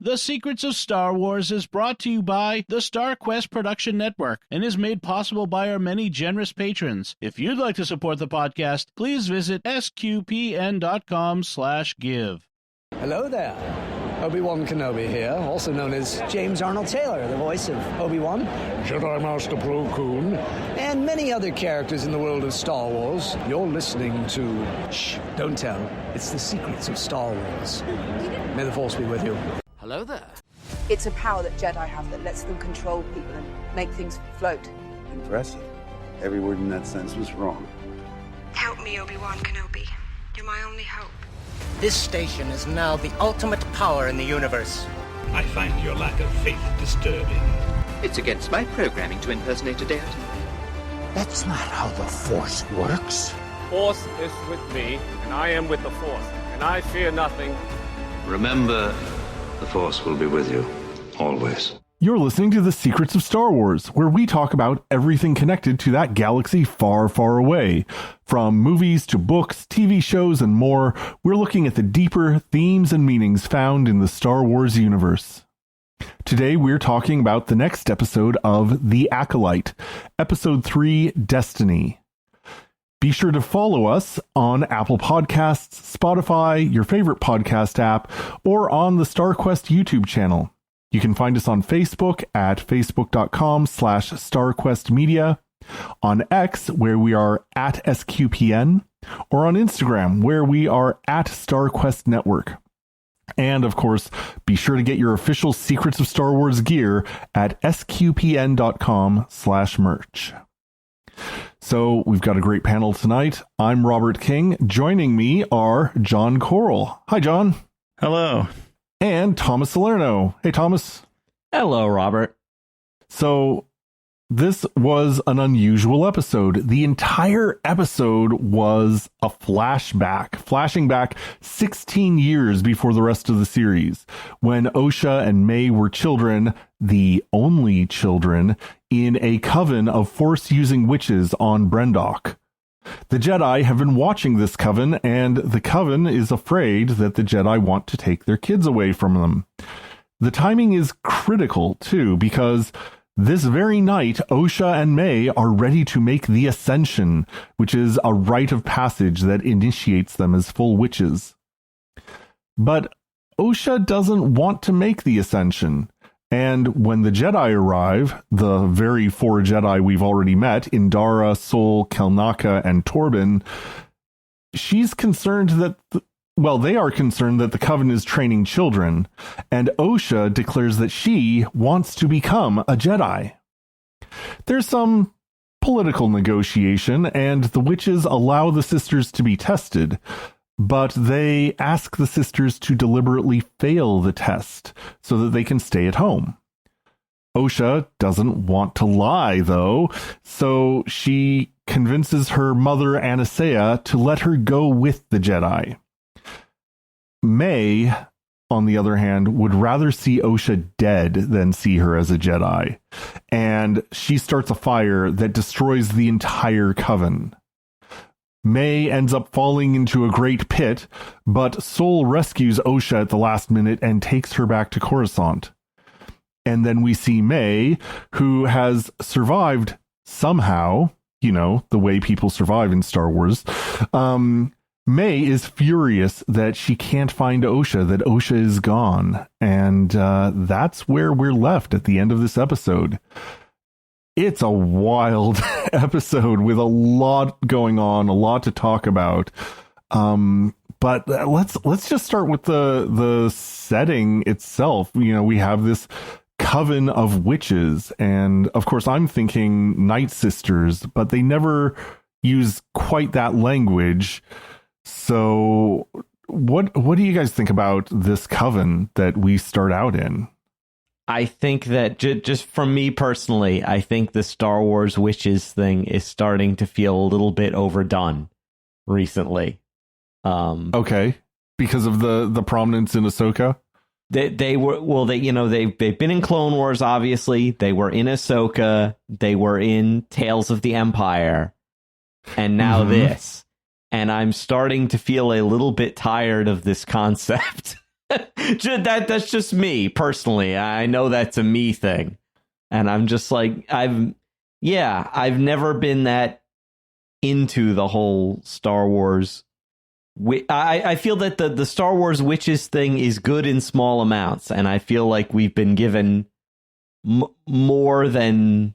The Secrets of Star Wars is brought to you by the StarQuest Production Network and is made possible by our many generous patrons. If you'd like to support the podcast, please visit sqpn.com/give. Hello there. Obi-Wan Kenobi here, also known as James Arnold Taylor, the voice of Obi-Wan, Jedi Master Plo Koon, and many other characters in the world of Star Wars. You're listening to... Shh, don't tell. It's the Secrets of Star Wars. May the Force be with you. Hello there. It's a power that Jedi have that lets them control people and make things float. Impressive. Every word in that sentence was wrong. Help me, Obi-Wan Kenobi. You're my only hope. This station is now the ultimate power in the universe. I find your lack of faith disturbing. It's against my programming to impersonate a deity. That's not how the Force works. Force is with me, and I am with the Force, and I fear nothing. Remember, the Force will be with you, always. You're listening to The Secrets of Star Wars, where we talk about everything connected to that galaxy far, far away. From movies to books, TV shows, and more, we're looking at the deeper themes and meanings found in the Star Wars universe. Today, we're talking about the next episode of The Acolyte, Episode 3, Destiny. Be sure to follow us on Apple Podcasts, Spotify, your favorite podcast app, or on the StarQuest YouTube channel. You can find us on Facebook at facebook.com/StarQuestMedia, on X, where we are at SQPN, or on Instagram, where we are at StarQuest Network. And, of course, be sure to get your official Secrets of Star Wars gear at sqpn.com/merch. So, we've got a great panel tonight. I'm Robert King. Joining me are Jon Koral. Hi, Jon. Hello. And Thomas Salerno. Hey, Thomas. Hello, Robert. So, this was an unusual episode. The entire episode was a flashback, flashing back 16 years before the rest of the series, when Osha and Mae were children, the only children, in a coven of Force-using witches on Brendok. The Jedi have been watching this coven, and the coven is afraid that the Jedi want to take their kids away from them. The timing is critical, too, because this very night, Osha and Mae are ready to make the Ascension, which is a rite of passage that initiates them as full witches. But Osha doesn't want to make the Ascension. And when the Jedi arrive, the very 4 Jedi we've already met, Indara, Sol, Kelnaka, and Torben, she's concerned that, they are concerned that the Coven is training children, and Osha declares that she wants to become a Jedi. There's some political negotiation, and the witches allow the sisters to be tested, but they ask the sisters to deliberately fail the test so that they can stay at home. Osha doesn't want to lie, though, so she convinces her mother Anastasia to let her go with the Jedi. Mae, on the other hand, would rather see Osha dead than see her as a Jedi, and she starts a fire that destroys the entire coven. Mae ends up falling into a great pit, but Sol rescues Osha at the last minute and takes her back to Coruscant. And then we see Mae, who has survived somehow, the way people survive in Star Wars. Mae is furious that she can't find Osha, that Osha is gone. And that's where we're left at the end of this episode. It's a wild episode with a lot going on, a lot to talk about. But let's just start with the setting itself. We have this coven of witches, and of course I'm thinking Night Sisters, but they never use quite that language. So what do you guys think about this coven that we start out in? I think that just from me personally, I think the Star Wars witches thing is starting to feel a little bit overdone recently. Okay, because of the prominence in Ahsoka. They've been in Clone Wars, obviously. They were in Ahsoka. They were in Tales of the Empire, and now this. And I'm starting to feel a little bit tired of this concept. That's just me personally. I know that's a me thing. And I'm just like, I've never been that into the whole Star Wars. I feel that the Star Wars witches thing is good in small amounts. And I feel like we've been given more than,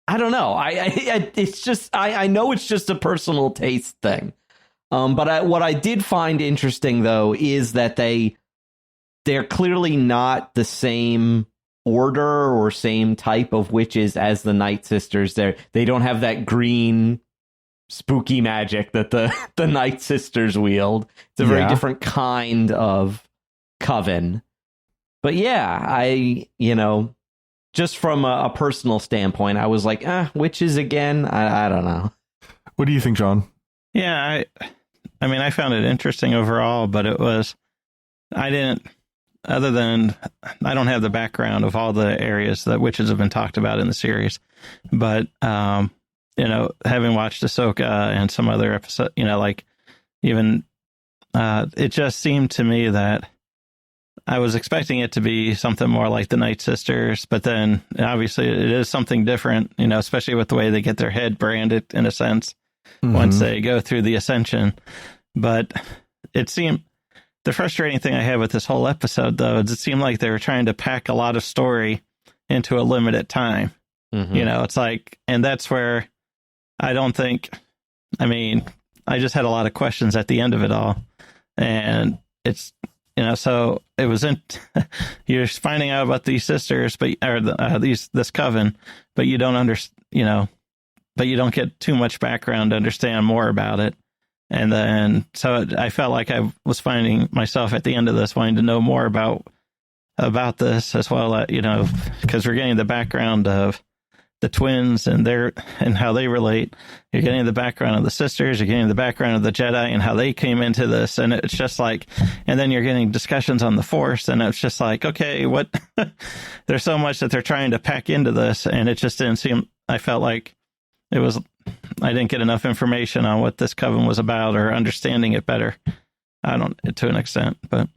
I don't know. It's just, I know it's just a personal taste thing. But what I did find interesting, though, is that they're clearly not the same order or same type of witches as the Night Sisters. They don't have that green spooky magic that the Night Sisters wield. It's a very different kind of coven. But yeah, just from a personal standpoint, I was like, witches again? I don't know. What do you think, John? Yeah, I mean, I found it interesting overall, but I don't have the background of all the areas that witches have been talked about in the series, but, having watched Ahsoka and some other episode, it just seemed to me that I was expecting it to be something more like the Night Sisters, but then obviously it is something different, especially with the way they get their head branded in a sense, once they go through the ascension. But it seemed, the frustrating thing I had with this whole episode, though, is it seemed like they were trying to pack a lot of story into a limited time. It's like, and that's where I just had a lot of questions at the end of it all. And it's, so it was you're finding out about these sisters, this coven, but you don't but you don't get too much background to understand more about it. And then, so I felt like I was finding myself at the end of this wanting to know more about this as well, because we're getting the background of the twins and how they relate. You're getting the background of the sisters, you're getting the background of the Jedi and how they came into this. And it's just like, and then you're getting discussions on the Force, and it's just like, okay, what? There's so much that they're trying to pack into this, and it just didn't seem, I felt like I didn't get enough information on what this coven was about or understanding it better. To an extent, but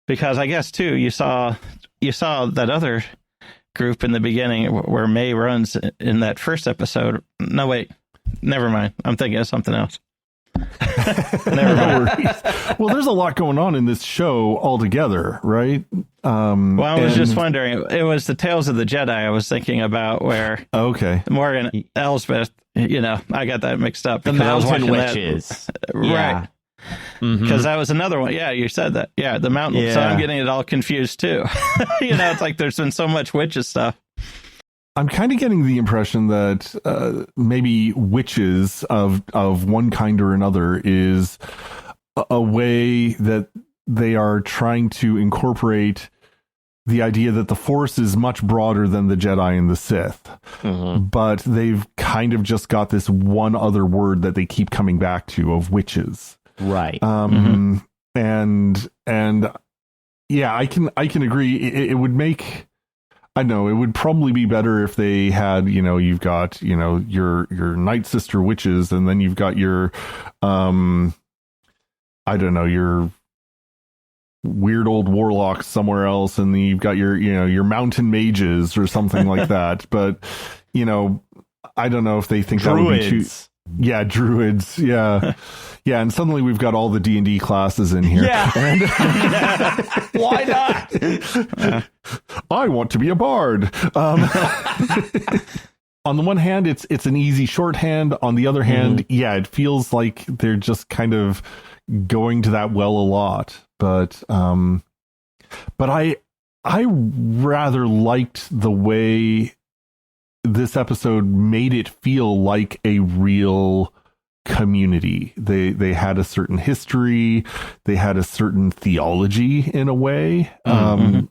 because I guess too, you saw that other group in the beginning where Mae runs in that first episode. No, wait, never mind. I'm thinking of something else. Never mind. Well, there's a lot going on in this show altogether, right? Well, I was just wondering. It was the Tales of the Jedi I was thinking about, where Morgan Elsbeth. I got that mixed up. The Mountain Witches, right? Because that was another one. Yeah, you said that. Yeah, the Mountain. Yeah. So I'm getting it all confused too. It's like there's been so much witches stuff. I'm kind of getting the impression that maybe witches of one kind or another is a way that they are trying to incorporate the idea that the Force is much broader than the Jedi and the Sith. But they've kind of just got this one other word that they keep coming back to of witches. Right. And yeah, I can agree. It would make, I know it would probably be better if they had, you've got, your Night Sister witches, and then you've got your, your weird old warlocks somewhere else, and then you've got your mountain mages or something like that. But, I don't know if they think druids. That would be too. Yeah, druids. Yeah. Yeah, and suddenly we've got all the D&D classes in here. Yeah. And why not? I want to be a bard. On the one hand, it's an easy shorthand. On the other hand, it feels like they're just kind of going to that well a lot. But I rather liked the way this episode made it feel like a real community. They had a certain history, they had a certain theology in a way, and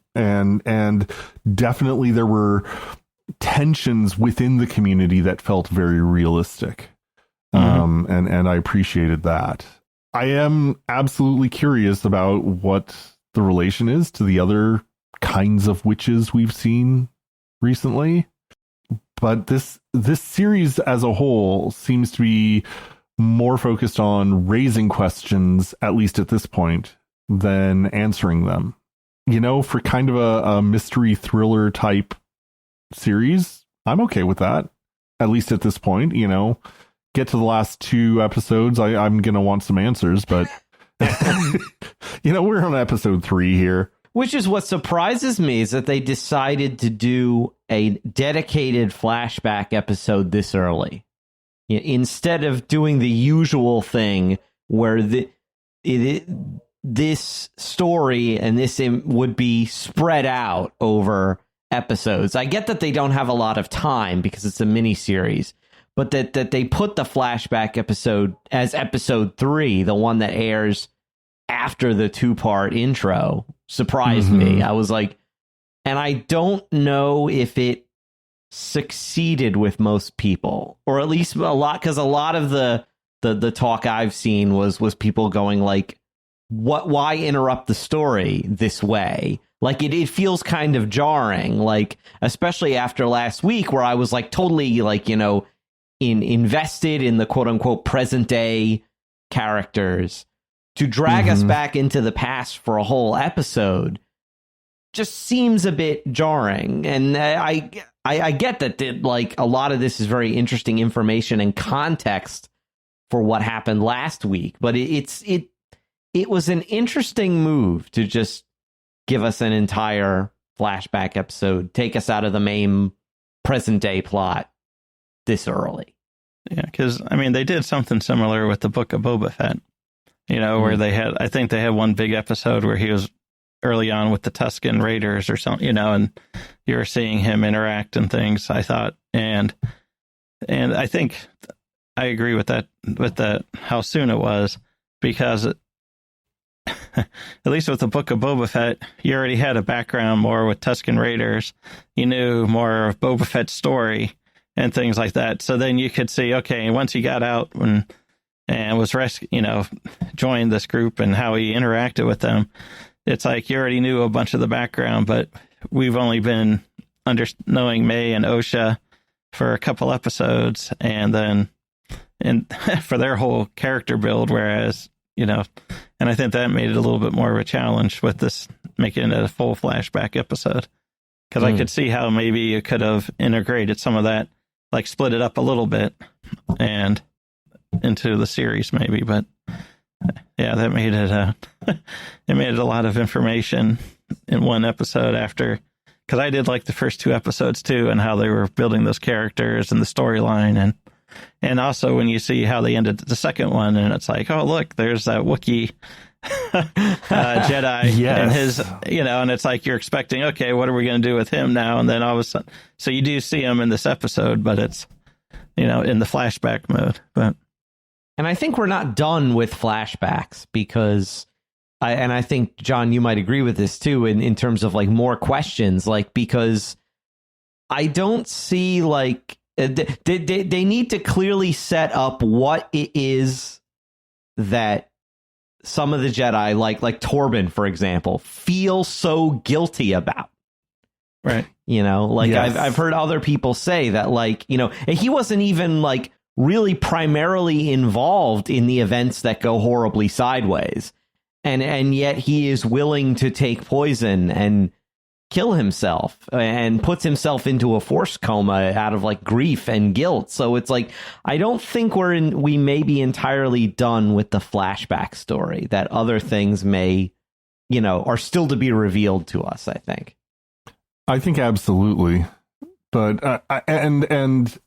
definitely there were tensions within the community that felt very realistic, and I appreciated that. I am absolutely curious about what the relation is to the other kinds of witches we've seen recently, but this series as a whole seems to be more focused on raising questions, at least at this point, than answering them. You know, for kind of a mystery thriller type series, I'm okay with that. At least at this point, you know, get to the last 2 episodes. I'm going to want some answers, but you know, we're on episode 3 here. Which is what surprises me, is that they decided to do a dedicated flashback episode this early. Instead of doing the usual thing where this story and this would be spread out over episodes. I get that they don't have a lot of time because it's a miniseries, but that they put the flashback episode as episode 3, the one that airs after the 2-part intro, surprised me. I was like, and I don't know if it succeeded with most people, or at least a lot, because a lot of the talk I've seen was people going like, why interrupt the story this way? Like it feels kind of jarring, like especially after last week where I was like totally like, you know, invested in the quote unquote present day characters. To drag us back into the past for a whole episode just seems a bit jarring. And I get that like a lot of this is very interesting information and context for what happened last week, but it was an interesting move to just give us an entire flashback episode, take us out of the main present day plot this early. Yeah, because I mean they did something similar with the Book of Boba Fett. You know, where I think they had one big episode where he was early on with the Tusken Raiders or something, you know, and you were seeing him interact and things, I thought. And I think I agree with that, how soon it was, because at least with the Book of Boba Fett, you already had a background more with Tusken Raiders. You knew more of Boba Fett's story and things like that. So then you could see, okay, once he got out and was joined this group and how he interacted with them, it's like you already knew a bunch of the background, but we've only been knowing Mae and Osha for a couple episodes, and for their whole character build, whereas, you know, and I think that made it a little bit more of a challenge with this, making it a full flashback episode, because I could see how maybe you could have integrated some of that, like split it up a little bit and into the series maybe, but yeah, that made it it made it a lot of information in one episode, after, because I did like the first 2 episodes too, and how they were building those characters and the storyline, and also when you see how they ended the second one, and it's like, oh look, there's that Wookiee Jedi, yes. And his, you know, and it's like you're expecting, okay, what are we going to do with him now? And then all of a sudden, so you do see him in this episode, but it's, you know, in the flashback mode, but. And I think we're not done with flashbacks, because I think, John, you might agree with this too, in terms of like more questions, like, because I don't see like they need to clearly set up what it is that some of the Jedi, like Torben, for example, feel so guilty about. Right. You know, like yes. I've heard other people say that, like, you know, he wasn't even like really primarily involved in the events that go horribly sideways, and yet he is willing to take poison and kill himself and puts himself into a force coma out of like grief and guilt. So it's like, I don't think we may be entirely done with the flashback story, that other things may, you know, are still to be revealed to us, I think absolutely. But and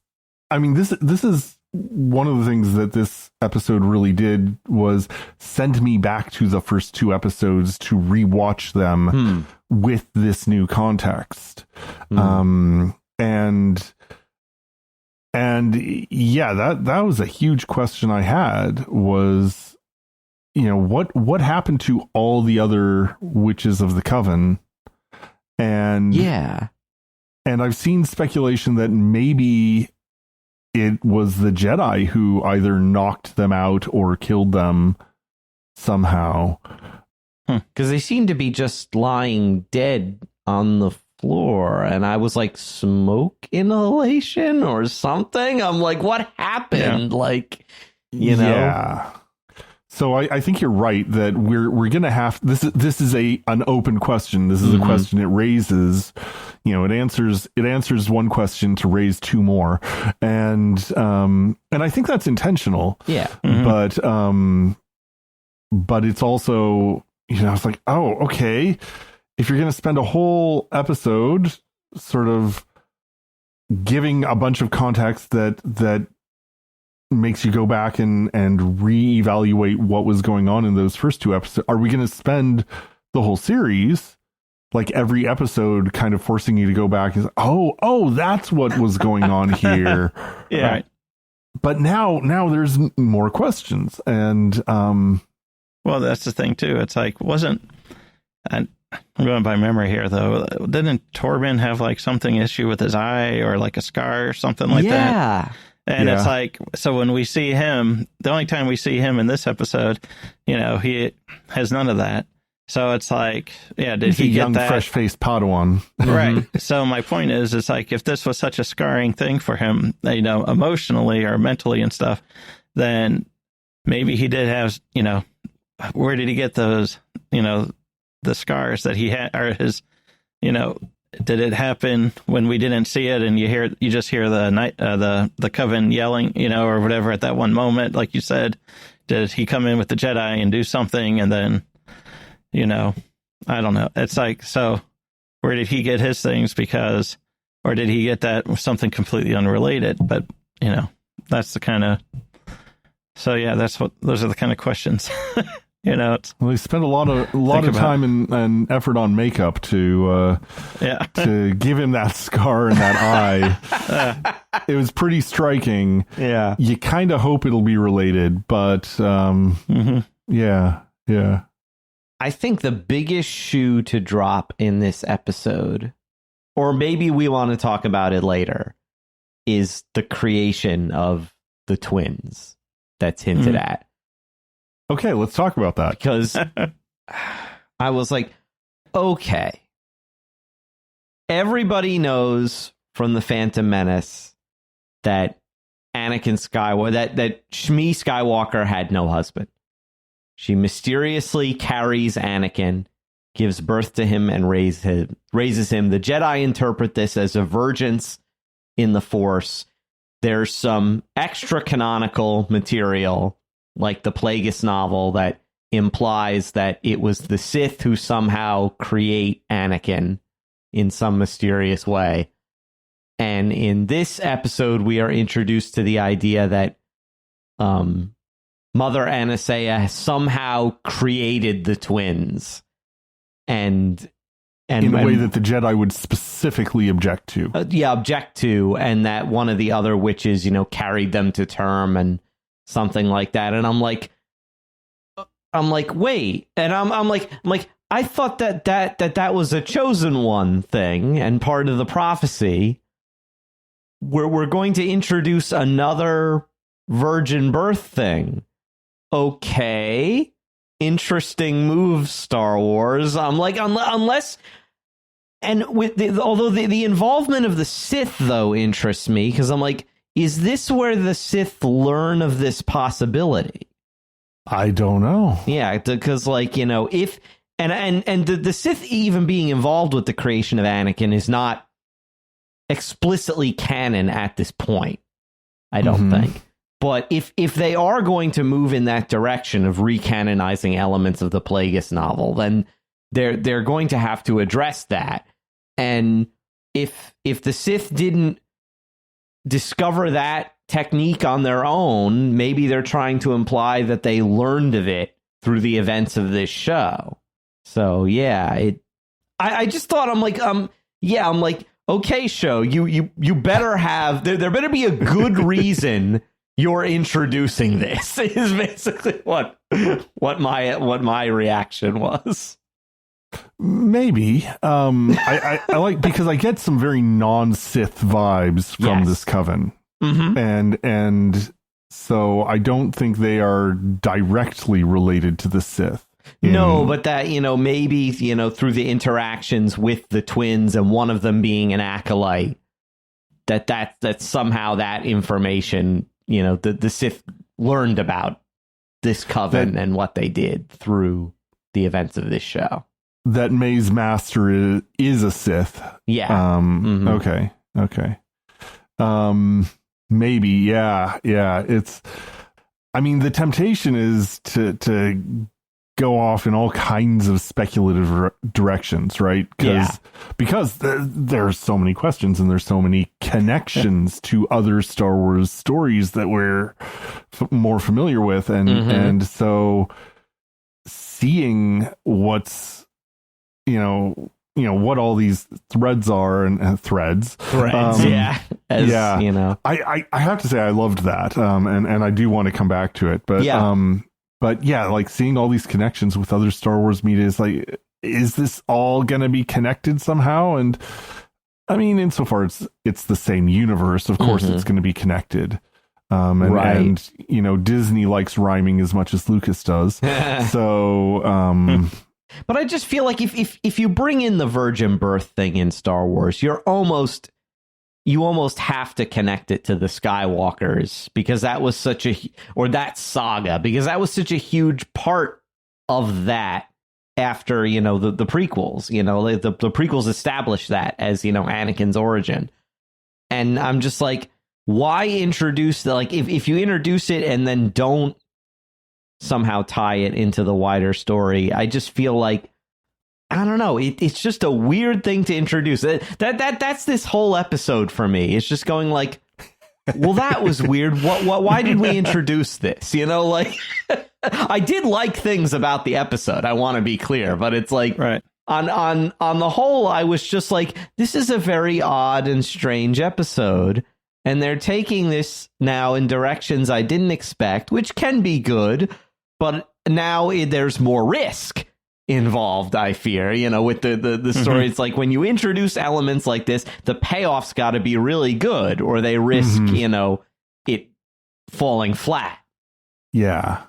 I mean, this is one of the things that this episode really did, was send me back to the first 2 episodes to rewatch them with this new context. And yeah, that was a huge question I had, was, you know, what happened to all the other witches of the Coven? And yeah, and I've seen speculation that maybe it was the Jedi who either knocked them out or killed them somehow. Because they seem to be just lying dead on the floor, and I was like, smoke inhalation or something? I'm like, what happened? Yeah. Like, you know? Yeah. So I think you're right that we're gonna have this is an open question. This is a question it raises. It answers one question to raise two more, and I think that's intentional. Yeah, but it's also it's like, oh, okay, if you're gonna spend a whole episode sort of giving a bunch of context that makes you go back and reevaluate what was going on in those first two episodes. Are we going to spend the whole series, like every episode, kind of forcing you to go back and say, oh, that's what was going on here? Yeah. Right. But now there's more questions, and well, that's the thing too. It's like, I'm going by memory here, though. Didn't Torben have like something issue with his eye or like a scar or something like that? Yeah. And it's like, so when we see him, the only time we see him in this episode, he has none of that. So it's like, did He's he a young, get that? fresh-faced Padawan? Right. So my point is, it's like, if this was such a scarring thing for him, emotionally or mentally and stuff, then maybe he did have, where did he get those, the scars that he had, or his, did it happen when we didn't see it, and you just hear the coven yelling, or whatever at that one moment, like you said? Did he come in with the Jedi and do something, and then, I don't know. It's like, so where did he get his things? Or did he get that something completely unrelated? But that's the kind of. So yeah, those are the kind of questions. Well, they spent a lot of time and effort on makeup to give him that scar and that eye. It was pretty striking. Yeah, you kind of hope it'll be related, but yeah. I think the biggest shoe to drop in this episode, or maybe we want to talk about it later, is the creation of the twins that's hinted at. Okay, let's talk about that. Because I was like, okay. Everybody knows from The Phantom Menace that Anakin Skywalker, that Shmi Skywalker had no husband. She mysteriously carries Anakin, gives birth to him, and raises him. The Jedi interpret this as a vergence in the Force. There's some extra canonical material, like the Plagueis novel, that implies that it was the Sith who somehow create Anakin in some mysterious way. And in this episode, we are introduced to the idea that Mother Anastasia has somehow created the twins. And in a way that the Jedi would specifically object to. Object to, and that one of the other witches, carried them to term and something like that. And I'm like, wait. And I'm like, I thought that was a chosen one thing and part of the prophecy. We're going to introduce another virgin birth thing. Okay. Interesting move, Star Wars. I'm like, unless, and with although the involvement of the Sith though interests me, because I'm like, is this where the Sith learn of this possibility? I don't know. Yeah, because if and the Sith even being involved with the creation of Anakin is not explicitly canon at this point, I don't think. But if they are going to move in that direction of recanonizing elements of the Plagueis novel, then they're going to have to address that. And if the Sith didn't discover that technique on their own, maybe they're trying to imply that they learned of it through the events of this show. So yeah, I just thought, I'm like, okay, show, you better have, there better be a good reason you're introducing this, is basically what my reaction was. Maybe. I like, because I get some very non-Sith vibes from this coven. And so I don't think they are directly related to the Sith. No, but that, maybe, through the interactions with the twins and one of them being an acolyte, that somehow that information, the Sith learned about this coven and what they did through the events of this show. That Mae's master is a Sith. Yeah. Okay. Maybe. Yeah. It's, I mean, the temptation is to go off in all kinds of speculative directions, right? Because there's so many questions and there's so many connections to other Star Wars stories that we're more familiar with. And so seeing what's, what all these threads are and threads. I have to say I loved that. And I do want to come back to it, but like seeing all these connections with other Star Wars media is like, is this all going to be connected somehow? And I mean, insofar it's the same universe, of course it's going to be connected. And Disney likes rhyming as much as Lucas does. So, but I just feel like if you bring in the virgin birth thing in Star Wars, you almost have to connect it to the Skywalkers, because that was that saga, because that was such a huge part of that after, the prequels, the prequels established that as, Anakin's origin. And I'm just like, why introduce if you introduce it and then don't somehow tie it into the wider story, I just feel like, I don't know, it's just a weird thing to introduce. That's this whole episode for me. It's just going like, well, that was weird. Why did we introduce this? I did like things about the episode, I want to be clear, but it's like, right. On the whole, I was just like, this is a very odd and strange episode. And they're taking this now in directions I didn't expect, which can be good, but now there's more risk involved, I fear, with the story. It's like when you introduce elements like this, the payoff's got to be really good, or they risk, it falling flat. Yeah.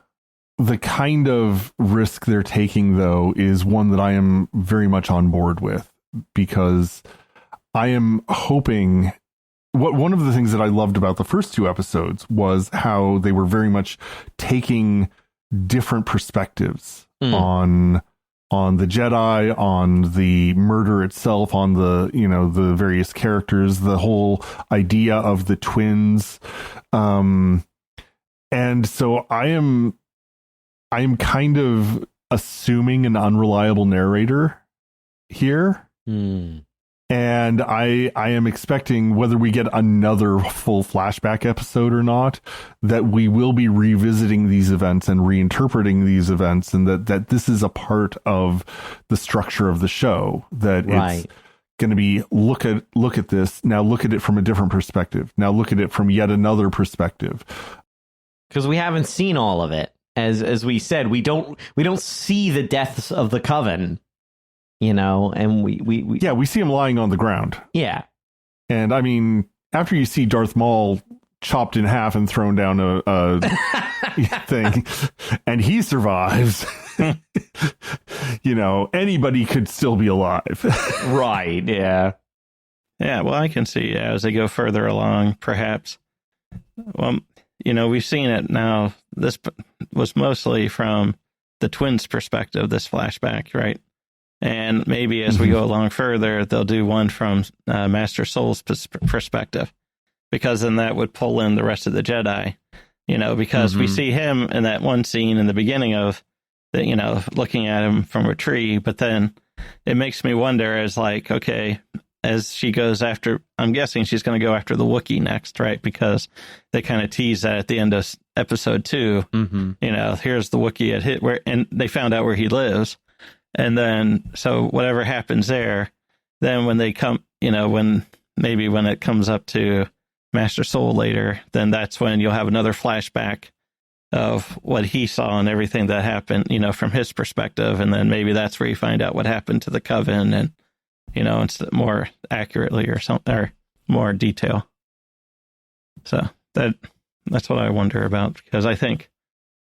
The kind of risk they're taking, though, is one that I am very much on board with, because I am hoping... One of the things that I loved about the first two episodes was how they were very much taking different perspectives on the Jedi, on the murder itself, on the the various characters, the whole idea of the twins, and so I am kind of assuming an unreliable narrator here. And I am expecting, whether we get another full flashback episode or not, that we will be revisiting these events and reinterpreting these events, and that this is a part of the structure of the show, that it's going to be look at this, now look at it from a different perspective, now look at it from yet another perspective. Because we haven't seen all of it. As we said, we don't see the deaths of the Coven. And we see him lying on the ground. Yeah. And I mean, after you see Darth Maul chopped in half and thrown down a thing, and he survives, anybody could still be alive. Right. Yeah. Yeah. Well, I can see as they go further along, perhaps. Well, we've seen it now. This was mostly from the twins' perspective, this flashback, right? And maybe as we go along further, they'll do one from Master Soul's perspective, because then that would pull in the rest of the Jedi, because we see him in that one scene in the beginning of the, looking at him from a tree. But then it makes me wonder, as like, okay, as she goes after, I'm guessing she's going to go after the Wookiee next, right? Because they kind of tease that at the end of episode 2, here's the Wookiee at hit where, and they found out where he lives. And then, so whatever happens there, then when they come, when it comes up to Master Soul later, then that's when you'll have another flashback of what he saw and everything that happened, from his perspective. And then maybe that's where you find out what happened to the Coven, and, it's more accurately or something, or more detail. So that's what I wonder about, because I think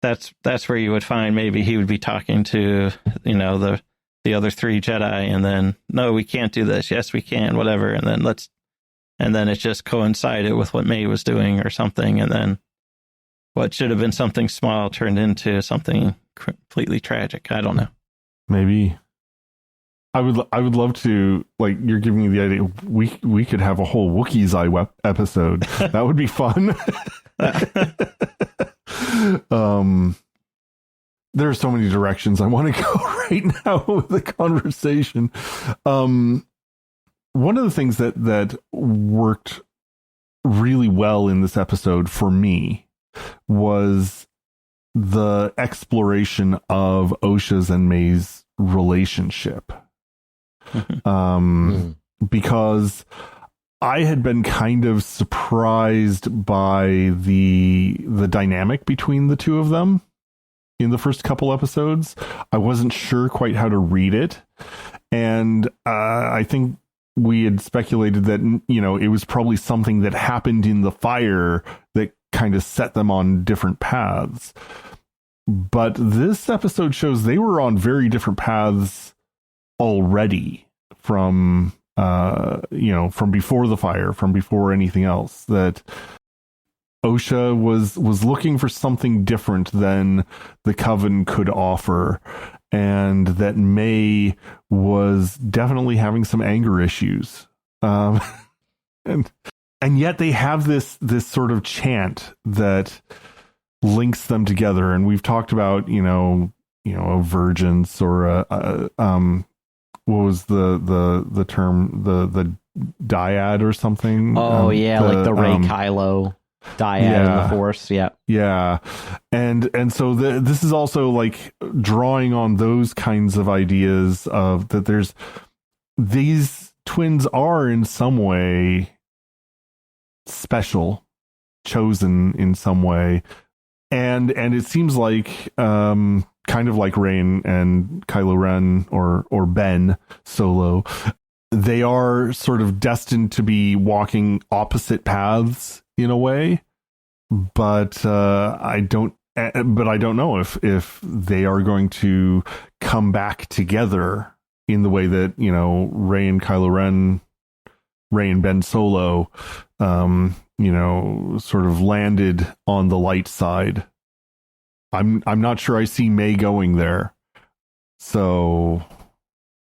that's where you would find maybe he would be talking to, the other 3 Jedi, and then, no, we can't do this. Yes, we can, whatever. And then it just coincided with what Mae was doing or something. And then what should have been something small turned into something completely tragic. I don't know. Maybe. I would love to, like, you're giving me the idea. We could have a whole Wookiee's Eye episode. That would be fun. There are so many directions I want to go right now with the conversation. One of the things that worked really well in this episode for me was the exploration of Osha's and Mae's relationship. Because I had been kind of surprised by the dynamic between the two of them in the first couple episodes. I wasn't sure quite how to read it. And I think we had speculated that, you know, it was probably something that happened in the fire that kind of set them on different paths. But this episode shows they were on very different paths already from from before the fire, from before anything else. That Osha was looking for something different than the Coven could offer, and that Mae was definitely having some anger issues. And yet they have this sort of chant that links them together. And we've talked about, a virgins, or what was the term, the dyad or something? Like the Rey Kylo dyad in the Force. Yeah. And so this is also like drawing on those kinds of ideas of that there's these twins are in some way special, chosen in some way. And it seems like kind of like Rey and Kylo Ren or Ben Solo, they are sort of destined to be walking opposite paths in a way. But I don't know if they are going to come back together in the way that, Rey and Kylo Ren, Rey and Ben Solo, sort of landed on the light side. I'm not sure I see Mae going there. So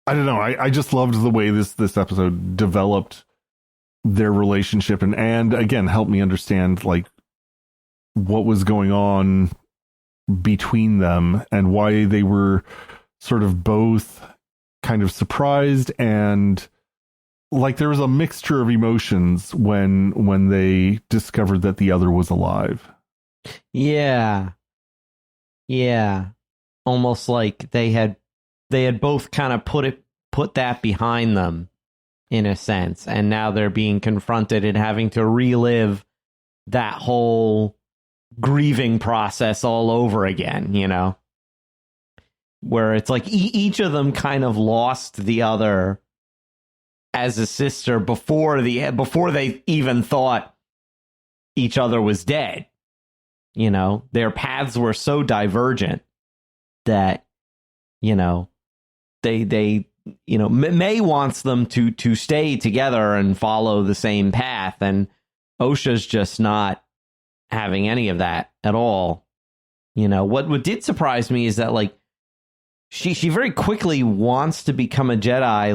I don't know. I just loved the way this episode developed their relationship and again helped me understand like what was going on between them and why they were sort of both kind of surprised and like there was a mixture of emotions when they discovered that the other was alive. Yeah. Almost like they had both kind of put that behind them in a sense, and now they're being confronted and having to relive that whole grieving process all over again, where it's like each of them kind of lost the other as a sister before they even thought each other was dead. Their paths were so divergent that, they Mae wants them to stay together and follow the same path. And Osha's just not having any of that at all. What did surprise me is that like, she very quickly wants to become a Jedi,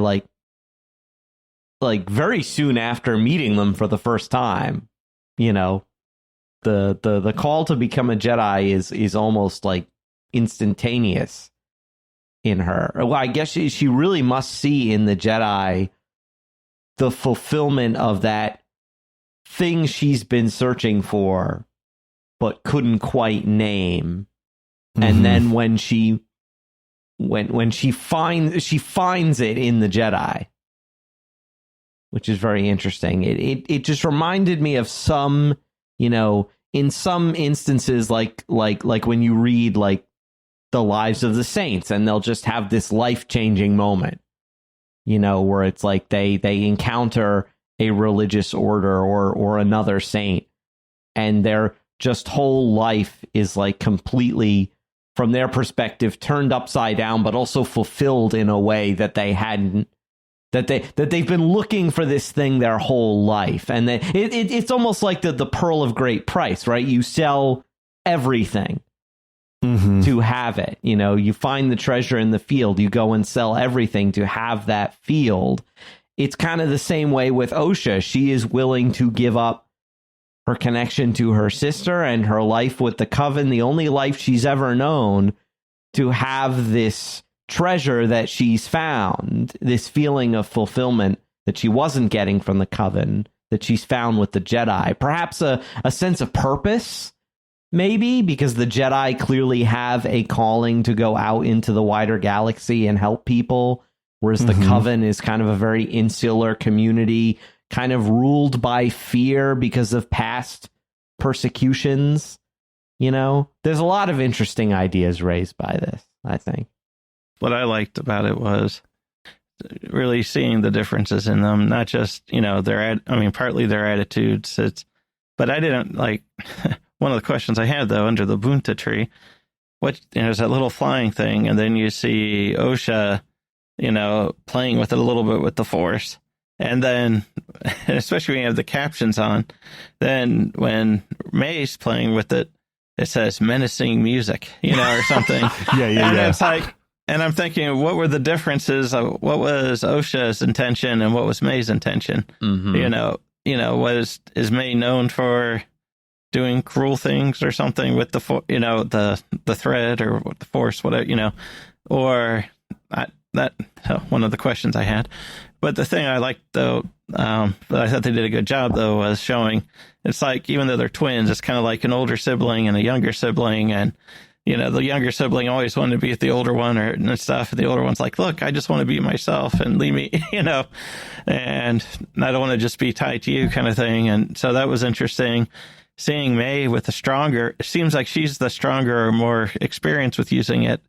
like very soon after meeting them for the first time. The call to become a Jedi is almost like instantaneous in her. Well, I guess she really must see in the Jedi the fulfillment of that thing she's been searching for but couldn't quite name. Mm-hmm. And then when she finds it in the Jedi, which is very interesting. It just reminded me of some, in some instances, like when you read like the lives of the saints, and they'll just have this life-changing moment, where it's like they encounter a religious order or another saint, and their just whole life is like completely, from their perspective, turned upside down, but also fulfilled in a way that they hadn't. That they've been looking for this thing their whole life, and it's almost like the pearl of great price, right? You sell everything to have it. You know, you find the treasure in the field, you go and sell everything to have that field. It's kind of the same way with Osha. She is willing to give up her connection to her sister and her life with the Coven, the only life she's ever known, to have this treasure that she's found, this feeling of fulfillment that she wasn't getting from the Coven, that she's found with the Jedi. Perhaps a sense of purpose, maybe, because the Jedi clearly have a calling to go out into the wider galaxy and help people, whereas the Coven is kind of a very insular community, kind of ruled by fear because of past persecutions. You know, there's a lot of interesting ideas raised by this, I think. What I liked about it was really seeing the differences in them, not just, you know, partly their attitudes. But I didn't like one of the questions I had, though, under the Bunta tree, there's that little flying thing, and then you see Osha, you know, playing with it a little bit with the Force. And then, especially when you have the captions on, then when Mae's playing with it, it says menacing music, you know, or something. And it's like, and I'm thinking, what were the differences of what was Osha's intention and what was Mae's intention? You know, is Mae known for doing cruel things or something with the thread or the Force, whatever, you know, or one of the questions I had. But the thing I liked, though, that I thought they did a good job, though, was showing it's like, even though they're twins, it's kind of like an older sibling and a younger sibling. And, you know, the younger sibling always wanted to be with the older one and stuff. And the older one's like, look, I just want to be myself and leave me, you know, and I don't want to just be tied to you kind of thing. And so that was interesting. Seeing Mae with it seems like she's the stronger or more experienced with using it.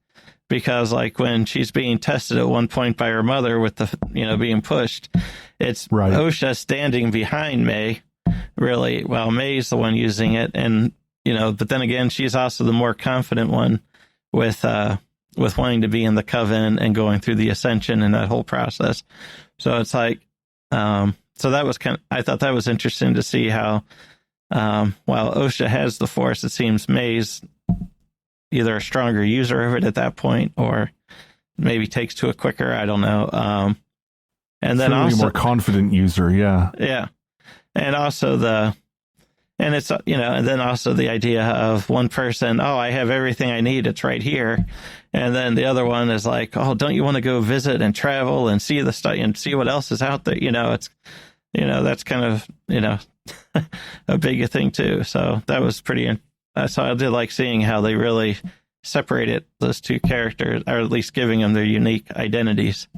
Because, like, when she's being tested at one point by her mother with the, you know, being pushed, it's Osha standing behind Mae, really, while Mae's the one using it. And, you know, but then again, she's also the more confident one with wanting to be in the Coven and going through the Ascension and that whole process. So it's like, so that was I thought that was interesting to see how, while Osha has the Force, it seems Mae's either a stronger user of it at that point, or maybe takes to it quicker. I don't know. And then also a more confident user. Yeah. And also and then also the idea of one person, oh, I have everything I need. It's right here. And then the other one is like, oh, don't you want to go visit and travel and see the stuff and see what else is out there? You know, it's, you know, that's kind of, you know, a big thing too. So that was pretty so I did like seeing how they really separated those two characters, or at least giving them their unique identities,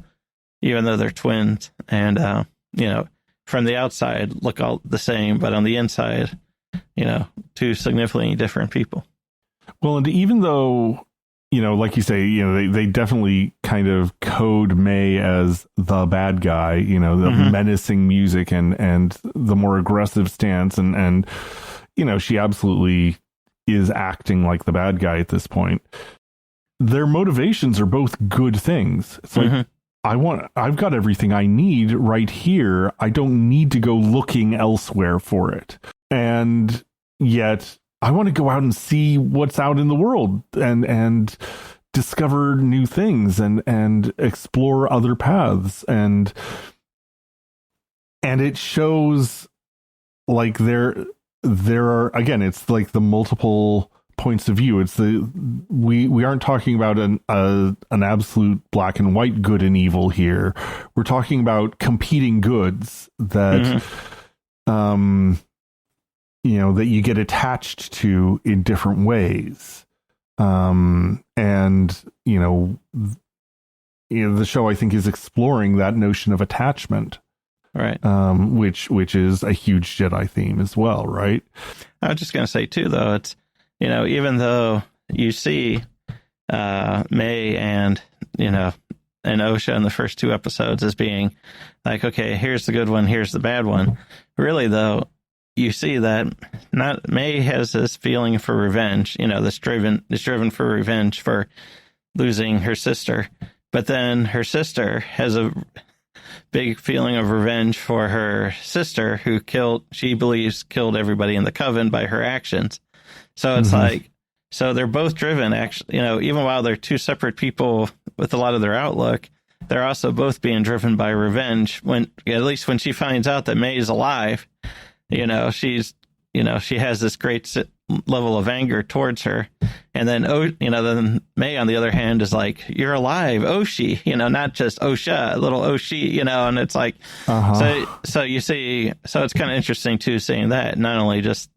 even though they're twins. And, you know, from the outside look all the same, but on the inside, you know, two significantly different people. Well, and even though, you know, like you say, you know, they definitely kind of code Mae as the bad guy, you know, the menacing music and the more aggressive stance. And, you know, she absolutely is acting like the bad guy at this point. Their motivations are both good things. It's like, I've got everything I need right here. I don't need to go looking elsewhere for it. And yet I want to go out and see what's out in the world and discover new things and explore other paths. And it shows like there are, again, it's like the multiple points of view. It's we aren't talking about an absolute black and white good and evil here. We're talking about competing goods that you know, that you get attached to in different ways. And you know, the show, I think, is exploring that notion of attachment. Right. Which is a huge Jedi theme as well, right? I was just going to say too, though, it's, you know, even though you see Mae and, you know, and Osha in the first two episodes as being like, okay, here's the good one, here's the bad one. Really, though, you see that not Mae has this feeling for revenge, you know, this driven for revenge for losing her sister, but then her sister has a big feeling of revenge for her sister who she believes killed everybody in the Coven by her actions. So it's like, so they're both driven, actually, even while they're two separate people with a lot of their outlook, they're also both being driven by revenge. At least when she finds out that Mae is alive, she's, she has this great level of anger towards her. And then, then Mae, on the other hand, is like, you're alive, Oshi, not just Osha, little Oshi, and it's like, so you see, so it's kind of interesting too, seeing that, not only just,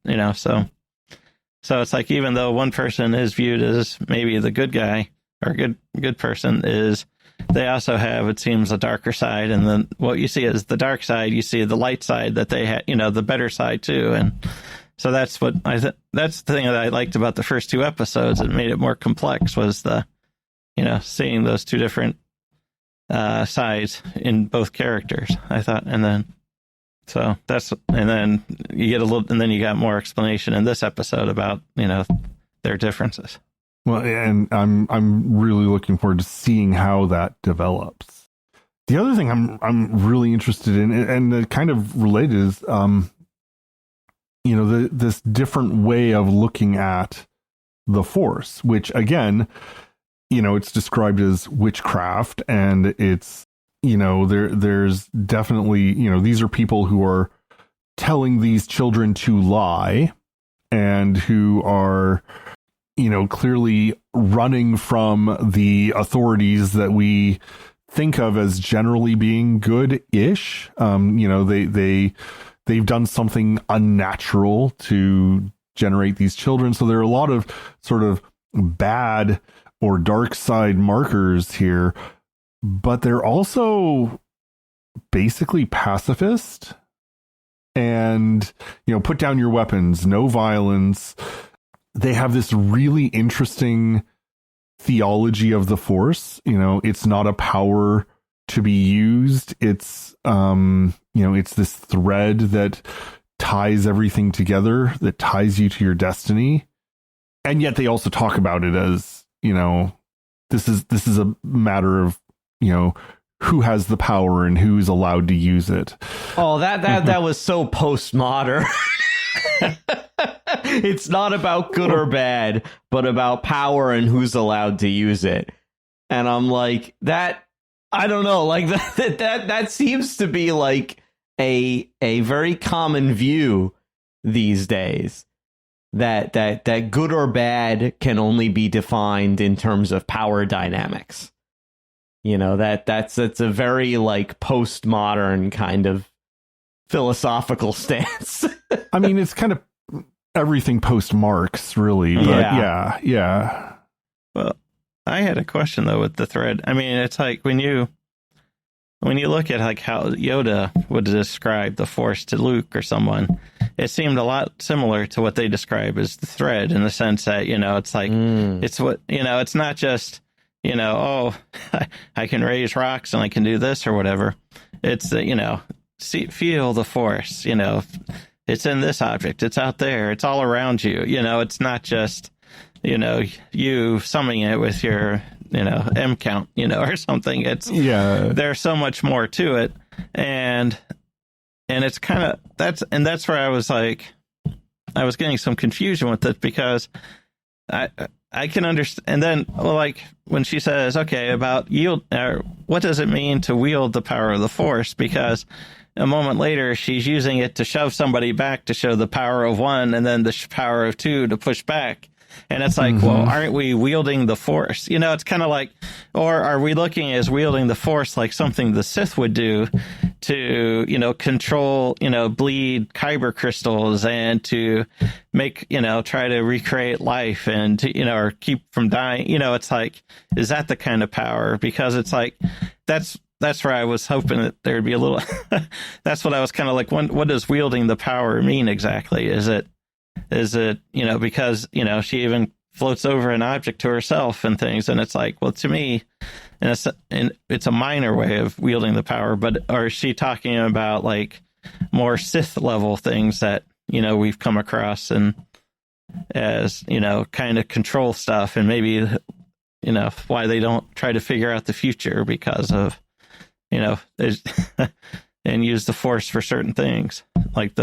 so it's like, even though one person is viewed as maybe the good guy or good person, they also have, it seems, a darker side. And then what you see is the dark side, you see the light side that they had, the better side too. And so that's what that's the thing that I liked about the first two episodes. It made it more complex, was seeing those two different sides in both characters, I thought. And then you get and then you got more explanation in this episode about, their differences. Well, and I'm really looking forward to seeing how that develops. The other thing I'm really interested in, and kind of related, is this different way of looking at the Force, which again, it's described as witchcraft, and it's there's definitely these are people who are telling these children to lie, and who are clearly running from the authorities that we think of as generally being good-ish. They've done something unnatural to generate these children. So there are a lot of sort of bad or dark side markers here, but they're also basically pacifist and, put down your weapons, no violence. They have this really interesting theology of the Force. It's not a power to be used. It's, it's this thread that ties everything together, that ties you to your destiny. And yet they also talk about it as, this is a matter of, who has the power and who's allowed to use it. Oh, that was so postmodern. It's not about good or bad, but about power and who's allowed to use it. And I'm like, that, I don't know, like that seems to be like a very common view these days, that good or bad can only be defined in terms of power dynamics. That's a very like postmodern kind of philosophical stance. I mean, it's kind of everything post Marx, really. But yeah. Well, I had a question though with the thread. I mean, it's like when you look at like how Yoda would describe the Force to Luke or someone, it seemed a lot similar to what they describe as the thread, in the sense that, it's like, it's what, it's not just, I can raise rocks and I can do this or whatever. It's feel the Force, it's in this object, it's out there, it's all around you. It's not just, you summing it with your, M count, or something. It's, there's so much more to it. And it's kind of, that's where I was like, I was getting some confusion with it, because I can understand. And then, like, when she says, okay, about yield, what does it mean to wield the power of the Force? Because a moment later, she's using it to shove somebody back to show the power of one, and then the power of two to push back. And it's like, well, aren't we wielding the Force? It's kind of like, or are we looking as wielding the Force like something the Sith would do to, control, bleed kyber crystals and to make, try to recreate life and to, or keep from dying? It's like, is that the kind of power? Because it's like, that's where I was hoping that there'd be a little, that's what I was kind of like, what does wielding the power mean exactly? Is it, because, she even floats over an object to herself and things. And it's like, well, to me, and it's a minor way of wielding the power, but or is she talking about like more Sith level things that, we've come across and as, kind of control stuff, and maybe, why they don't try to figure out the future because of, and use the Force for certain things like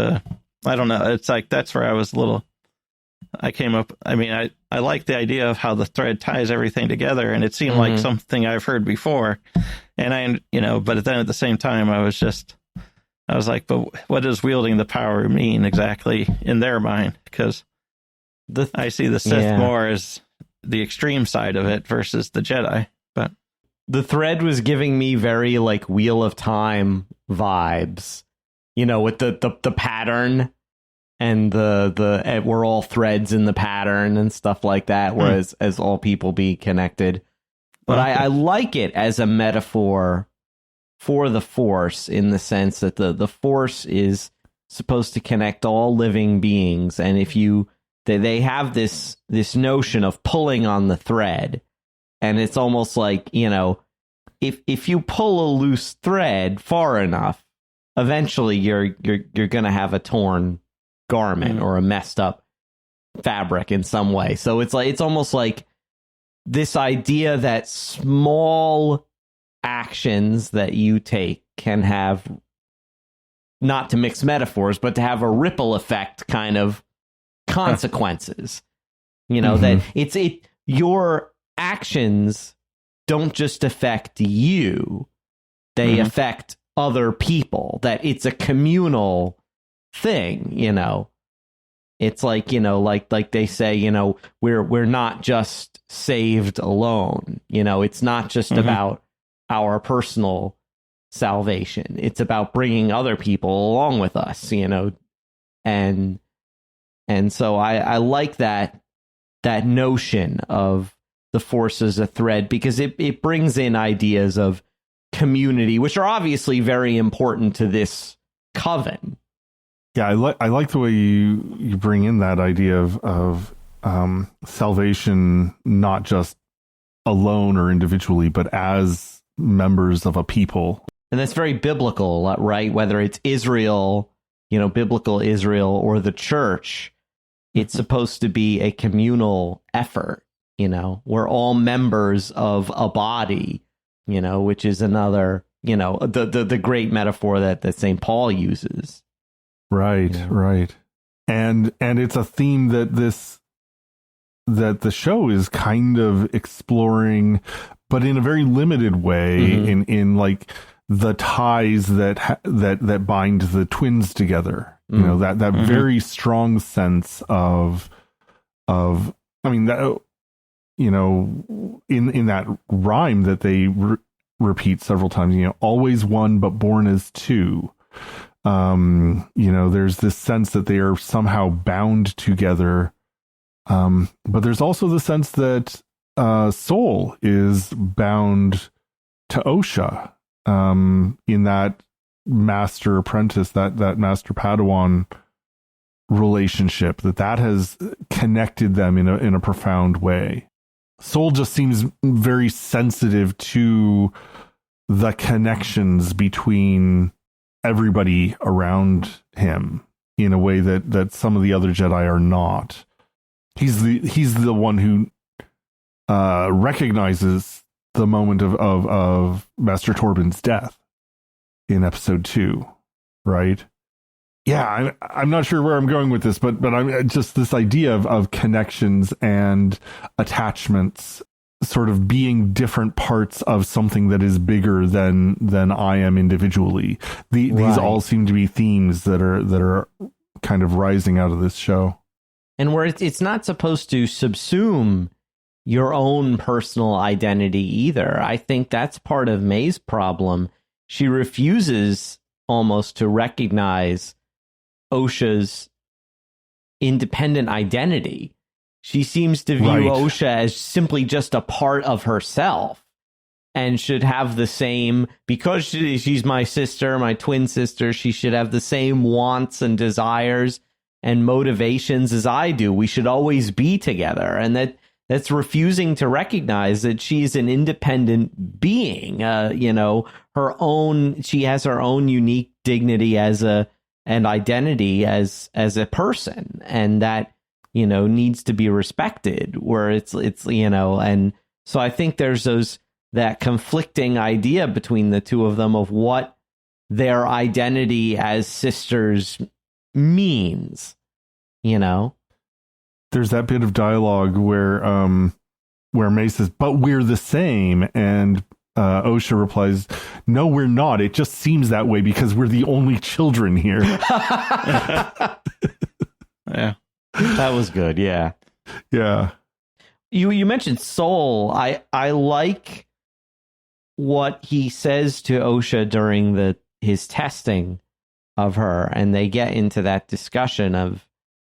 I don't know. It's like, that's where I was a little, I came up, I mean, I like the idea of how the thread ties everything together, and it seemed like something I've heard before. And but then at the same time, I was like, but what does wielding the power mean exactly in their mind? Because I see the Sith more as the extreme side of it versus the Jedi. But the thread was giving me very like Wheel of Time vibes, with the pattern and the we're all threads in the pattern and stuff like that, whereas as all people be connected. But I like it as a metaphor for the Force, in the sense that the Force is supposed to connect all living beings, and if they have this notion of pulling on the thread, and it's almost like, if you pull a loose thread far enough, eventually you're gonna have a torn garment or a messed up fabric in some way. So it's almost like this idea that small actions that you take can have, not to mix metaphors, but to have a ripple effect kind of consequences. That your actions don't just affect you, they affect other people, that it's a communal thing. It's like, like they say, we're not just saved alone. It's not just about our personal salvation. It's about bringing other people along with us, and so I like that notion of the Force as a thread, because it brings in ideas of community, which are obviously very important to this coven. Yeah, I like the way you bring in that idea of salvation, not just alone or individually, but as members of a people. And that's very biblical, right? Whether it's Israel, biblical Israel, or the church, it's supposed to be a communal effort. We're all members of a body, which is another, the great metaphor that St. Paul uses. Right, right. And it's a theme that the show is kind of exploring, but in a very limited way, in like the ties that bind the twins together. That very strong sense of I mean, that, in that rhyme that they repeat several times, always one, but born as two. There's this sense that they are somehow bound together. But there's also the sense that Soul is bound to Osha, in that master apprentice, that master Padawan relationship, that has connected them in a profound way. Soul just seems very sensitive to the connections between everybody around him in a way that some of the other Jedi are not. He's the one who recognizes the moment of Master Torben's death in episode 2, right? Yeah, I'm not sure where I'm going with this, but I'm just this idea of connections and attachments sort of being different parts of something that is bigger than I am individually. These all seem to be themes that are kind of rising out of this show. And where it's not supposed to subsume your own personal identity either. I think that's part of Mae's problem. She refuses almost to recognize Osha's independent identity. She seems to view Osha as simply just a part of herself, and should have the same, because she's my sister, my twin sister, she should have the same wants and desires and motivations as I do. We should always be together. And that's refusing to recognize that she's an independent being. She has her own unique dignity and identity as a person, and that needs to be respected. Where it's and so I think there's that conflicting idea between the two of them of what their identity as sisters means. there's that bit of dialogue where Mae says, "But we're the same," and Osha replies, "No, we're not. It just seems that way because we're the only children here." Yeah, that was good. Yeah. You mentioned soul. I like what he says to Osha during his testing of her, and they get into that discussion of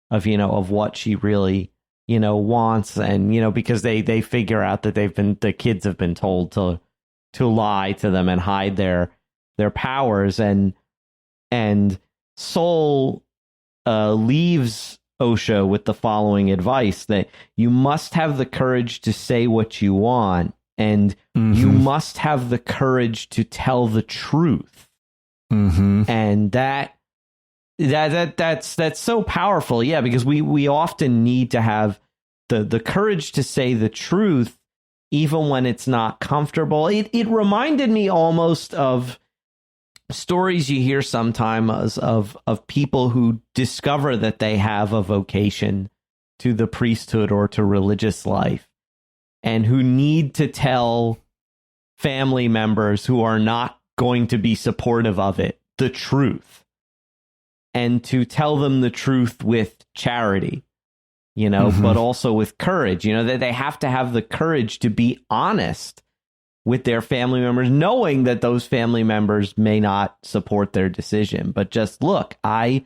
what she really wants, and because they figure out that the kids have been told to lie to them and hide their powers, and Soul leaves Osha with the following advice: that you must have the courage to say what you want, and you must have the courage to tell the truth. And that's so powerful. Yeah, because we often need to have the courage to say the truth, even when it's not comfortable. It reminded me almost of stories you hear sometimes of people who discover that they have a vocation to the priesthood or to religious life, and who need to tell family members who are not going to be supportive of it the truth, and to tell them the truth with charity, but also with courage. That they have to have the courage to be honest with their family members, knowing that those family members may not support their decision, but just, look, I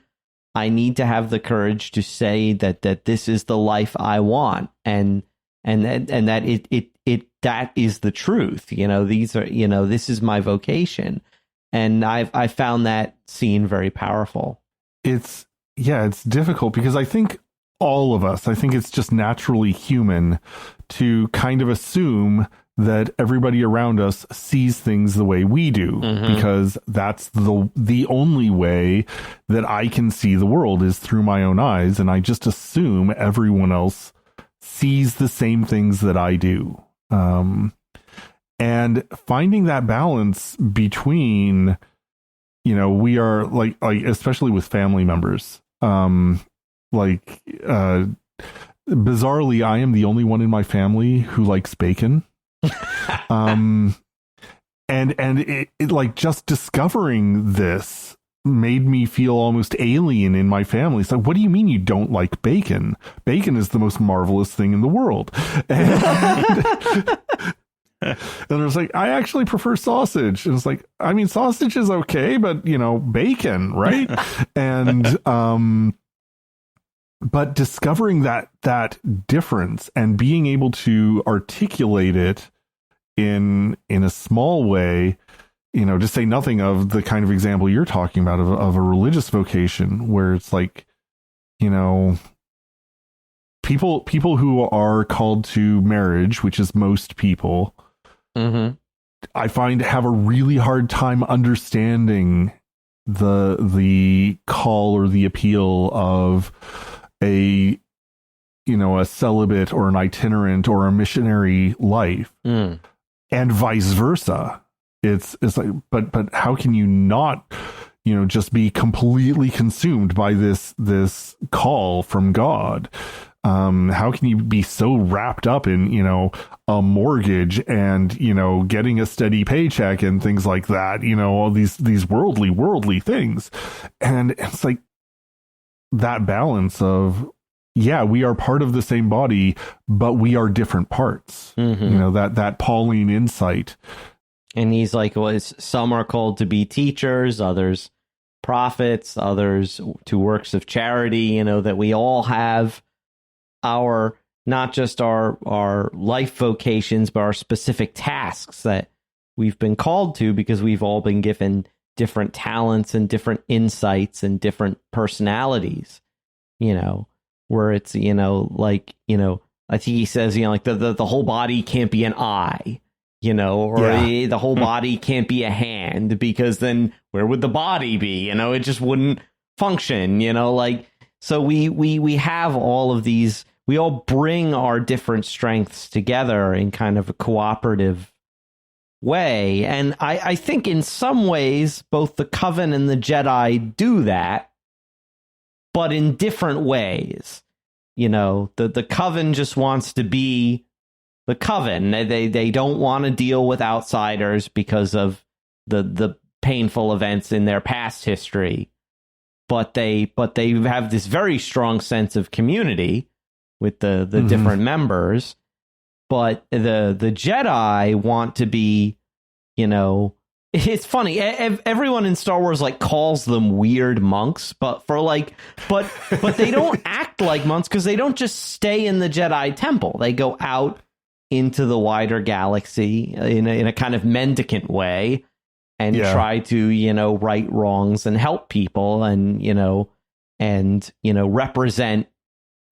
need to have the courage to say that this is the life I want, and that that is the truth. These are, this is my vocation. And I found that scene very powerful. It's difficult because I think it's just naturally human to kind of assume that everybody around us sees things the way we do, because that's the only way that I can see the world is through my own eyes. And I just assume everyone else sees the same things that I do. And finding that balance between, we are like especially with family members, bizarrely, I am the only one in my family who likes bacon. And it like, just discovering this made me feel almost alien in my family. It's like, what do you mean you don't like bacon? Bacon is the most marvelous thing in the world. And it was like, I actually prefer sausage. And it's like, I mean, sausage is okay, but bacon, right? And but discovering that difference and being able to articulate it in a small way, to say nothing of the kind of example you're talking about of a religious vocation, where it's like, people who are called to marriage, which is most people, I find have a really hard time understanding the call or the appeal of a celibate or an itinerant or a missionary life, and vice versa. It's like, but how can you not, just be completely consumed by this call from God? How can you be so wrapped up in, a mortgage and, getting a steady paycheck and things like that, all these worldly things. And it's like that balance of, we are part of the same body, but we are different parts, that Pauline insight. And he's like, well, some are called to be teachers, others prophets, others to works of charity, that we all have our, not just our life vocations, but our specific tasks that we've been called to, because we've all been given different talents and different insights and different personalities, where it's, I think he says, like the whole body can't be an eye, the whole body can't be a hand, because then where would the body be? It just wouldn't function, so we have all of these, we all bring our different strengths together in kind of a cooperative way. And I think in some ways, both the Coven and the Jedi do that, but in different ways. the Coven just wants to be the Coven. They don't want to deal with outsiders because of the painful events in their past history. But they have this very strong sense of community with the different members. But the Jedi want to be, it's funny. Everyone in Star Wars calls them weird monks, but they don't act like monks because they don't just stay in the Jedi temple. They go out into the wider galaxy in a kind of mendicant way and try to, right wrongs and help people and represent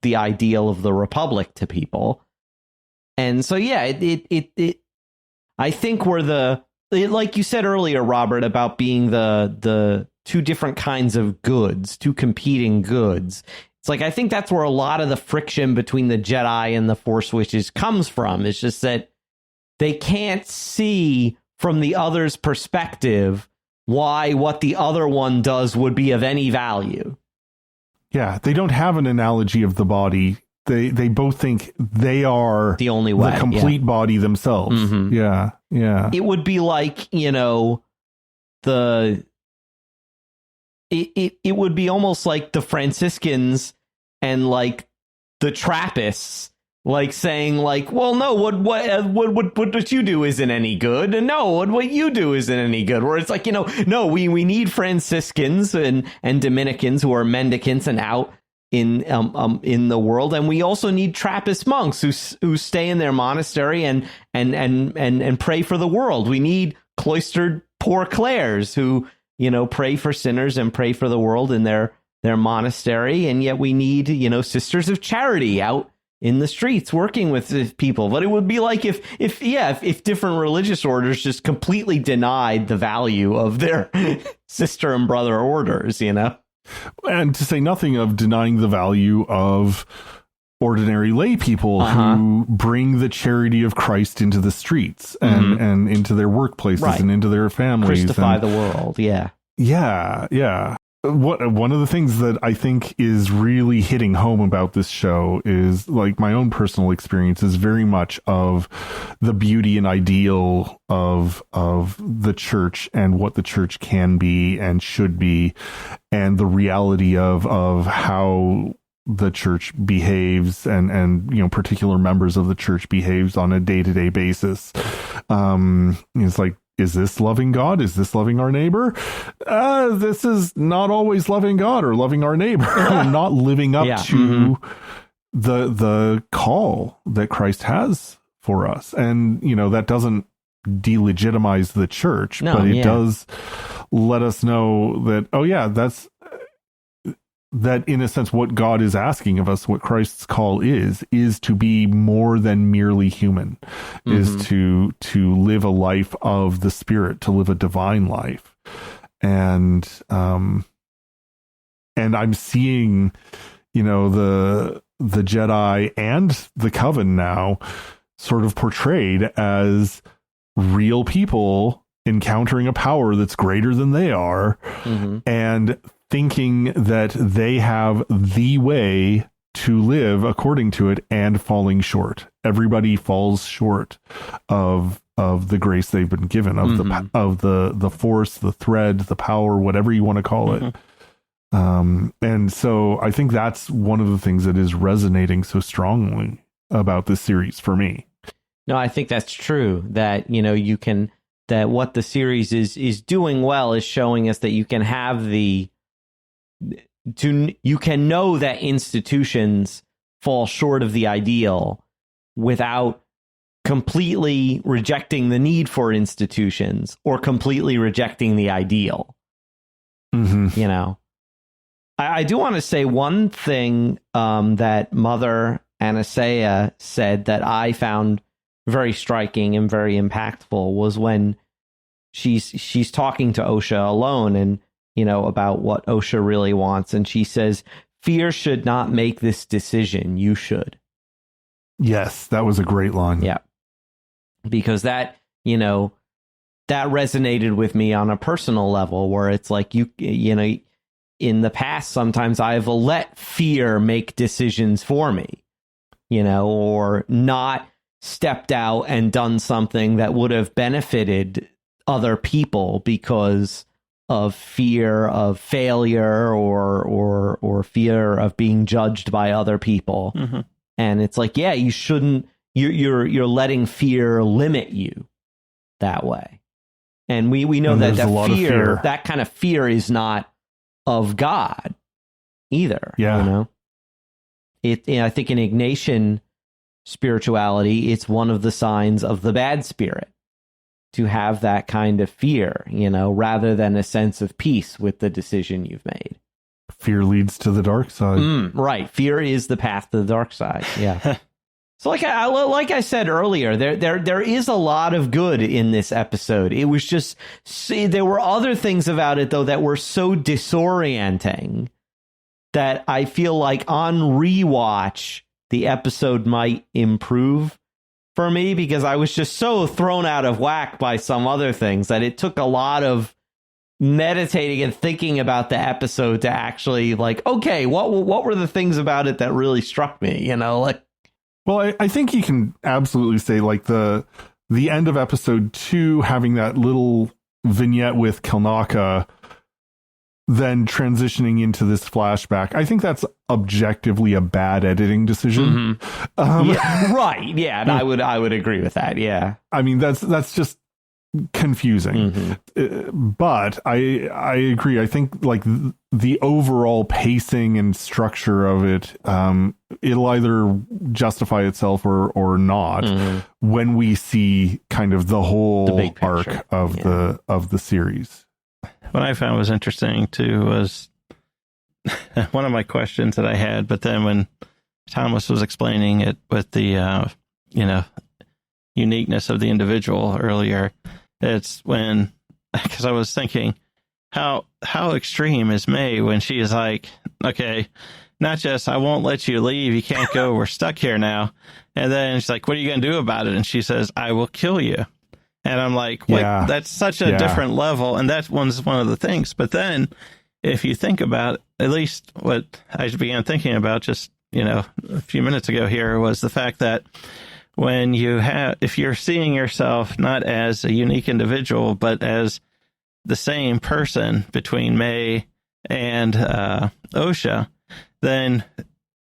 the ideal of the Republic to people. And so, I think we're like you said earlier, Robert, about being the two different kinds of goods, two competing goods. It's I think that's where a lot of the friction between the Jedi and the Force Witches comes from. It's just that they can't see from the other's perspective why what the other one does would be of any value. Yeah, they don't have an analogy of the body. They both think they are the only way, the complete body themselves. Mm-hmm. Yeah. It would be like, it would be almost like the Franciscans and the Trappists, saying well, no, what you do isn't any good, and no, what you do isn't any good. Where it's no, we need Franciscans and Dominicans who are mendicants and out in the world, and we also need Trappist monks who stay in their monastery and pray for the world. We need cloistered poor clares who pray for sinners and pray for the world in their monastery, and yet we need sisters of charity out in the streets working with people. But it would be like if different religious orders just completely denied the value of their sister and brother orders, And to say nothing of denying the value of ordinary lay people who bring the charity of Christ into the streets and into their workplaces and into their families. Christify the world, yeah. Yeah. One of the things that I think is really hitting home about this show is my own personal experience is very much of the beauty and ideal of the church and what the church can be and should be, and the reality of how the church behaves and particular members of the church behaves on a day-to-day basis. It's is this loving God? Is this loving our neighbor? This is not always loving God or loving our neighbor. Not living up to the call that Christ has for us. And, that doesn't delegitimize the church, but it does let us know that, that in a sense, what God is asking of us, what Christ's call is to be more than merely human, is to live a life of the Spirit, to live a divine life. And I'm seeing, the Jedi and the Coven now sort of portrayed as real people encountering a power that's greater than they are, and thinking that they have the way to live according to it and falling short. Everybody falls short of the grace they've been given, of the force, the thread, the power, whatever you want to call it. And so I think that's one of the things that is resonating so strongly about this series for me. No, I think that's true, that that what the series is doing well is showing us that you can have you can know that institutions fall short of the ideal without completely rejecting the need for institutions or completely rejecting the ideal. I do want to say one thing that Mother Anastasia said that I found very striking and very impactful was when she's talking to Osha alone and about what Osha really wants, and she says, "Fear should not make this decision. You should." Yes, that was a great line. Yeah, because that that resonated with me on a personal level, where it's in the past, sometimes I've let fear make decisions for me, or not stepped out and done something that would have benefited other people because of fear of failure or fear of being judged by other people. Mm-hmm. And it's like, yeah, you shouldn't, you're letting fear limit you that way. And we know that fear, that kind of fear is not of God either. Yeah. I think in Ignatian spirituality, it's one of the signs of the bad spirit to have that kind of fear, rather than a sense of peace with the decision you've made. Fear leads to the dark side. Right. Fear is the path to the dark side. Yeah. So like I said earlier, there is a lot of good in this episode. It was just, there were other things about it, though, that were so disorienting that I feel like on rewatch, the episode might improve for me, because I was just so thrown out of whack by some other things that it took a lot of meditating and thinking about the episode to actually okay, what were the things about it that really struck me, Well, I think you can absolutely say the end of episode 2, having that little vignette with Kilnaka, then transitioning into this flashback. I think that's objectively a bad editing decision. Mm-hmm. Yeah, right. Yeah, and I would agree with that. Yeah. I mean, that's just confusing. Mm-hmm. But I agree. I think the overall pacing and structure of it, it'll either justify itself or not when we see kind of the whole arc of the series. What I found was interesting too was one of my questions that I had, but then when Thomas was explaining it with the uniqueness of the individual earlier, it's because I was thinking how extreme is Mae when she is like, okay, not just I won't let you leave, you can't go, we're stuck here now, and then she's like, what are you going to do about it? And she says, I will kill you. And I'm like, that's such a different level. And that one's one of the things. But then if you think about, at least what I began thinking about just, a few minutes ago here, was the fact that when if you're seeing yourself not as a unique individual, but as the same person between Mae and Osha, then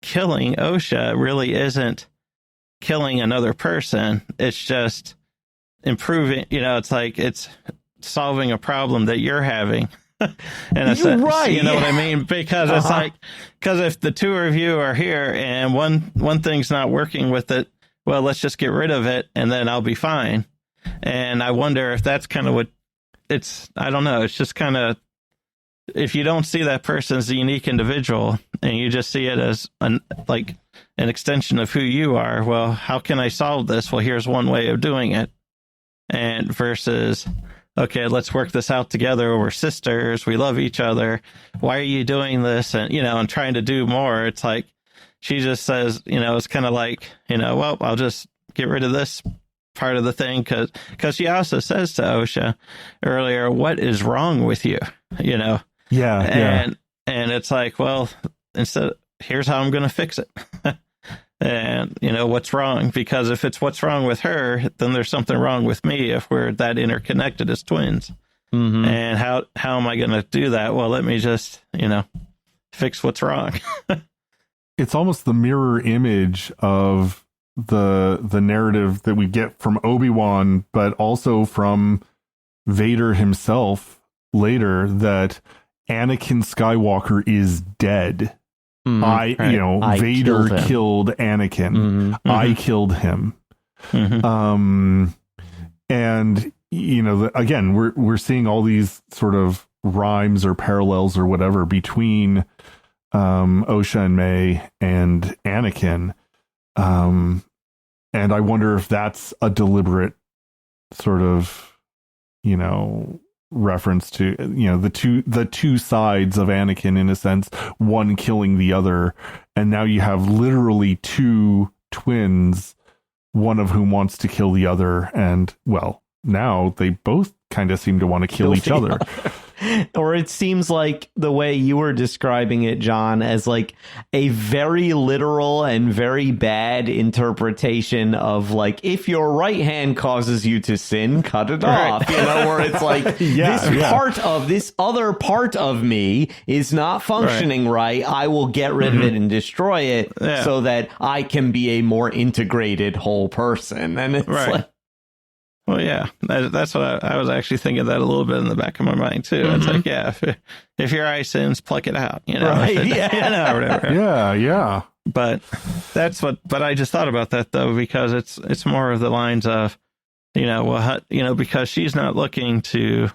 killing Osha really isn't killing another person. It's just improving, it's like it's solving a problem that you're having. In a sense, right? You know what I mean? Because it's like, because if the two of you are here and one thing's not working with it, well, let's just get rid of it and then I'll be fine. And I wonder if that's kind of what it's, I don't know. It's just kind of, if you don't see that person as a unique individual and you just see it as an extension of who you are, well, how can I solve this? Well, here's one way of doing it. And versus, okay, let's work this out together. We're sisters. We love each other. Why are you doing this? And, and trying to do more. It's like, she just says, it's kind of like, well, I'll just get rid of this part of the thing. Cause she also says to Osha earlier, what is wrong with you? Yeah. And it's like, well, here's how I'm going to fix it. And, what's wrong? Because if it's what's wrong with her, then there's something wrong with me if we're that interconnected as twins. Mm-hmm. And how am I going to do that? Well, let me just, fix what's wrong. It's almost the mirror image of the narrative that we get from Obi-Wan, but also from Vader himself later, that Anakin Skywalker is dead. Vader killed Anakin. Mm-hmm. I killed him. Mm-hmm. And again, we're seeing all these sort of rhymes or parallels or whatever between Osha and Mae and Anakin. And I wonder if that's a deliberate sort of, reference to the two sides of Anakin, in a sense, one killing the other, and now you have literally two twins, one of whom wants to kill the other, and well, now they both kind of seem to want to kill each other. or it seems like the way you were describing it, John, as like a very literal and very bad interpretation of like, if your right hand causes you to sin, cut it off, you know, where it's like part of this other part of me is not functioning right. I will get rid of it and destroy it so that I can be a more integrated whole person. And it's like, well, yeah, that's what I was actually thinking that a little bit in the back of my mind, too. It's like, if your eye sins, pluck it out, you know? Right, or whatever. Yeah. But but I just thought about that, though, because it's more of the lines of, because she's not looking to,